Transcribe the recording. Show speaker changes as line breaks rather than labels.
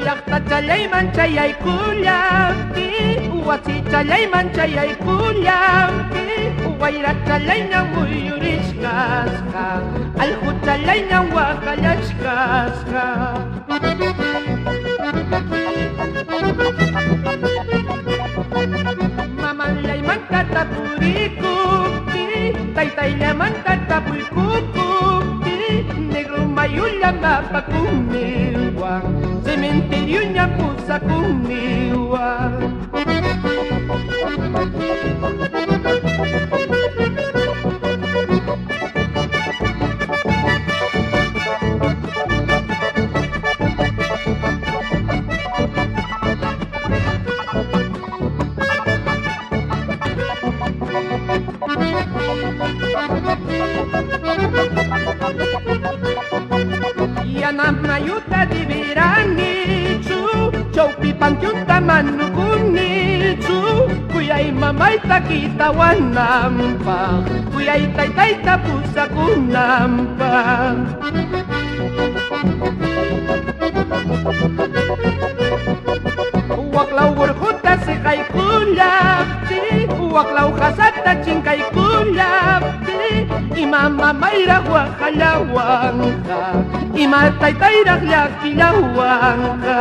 Llaqtachallayman chayaykullanki, wasichallayman chayaykullanki, wayrachallayñan muyurishkasqa, allquchallayñan waqallashkasqa. Mamanllaymanta tapurikuqki, taytayllamanta tapuykuqki, negro mayulla mapakuqniwan, cementerioña pusakuqniwan. Yanamnayuta diviranichu, chawpi pantiunta manukunichu, kuyay mamayta kitawananpaq, kuyay taytayta pusakunanpaq. Waklaw urquta siqaykullapti, waklaw hasata chinkaykullapti, ima mamayraq waqallawanqa, ima taytayraq llakillawanqa.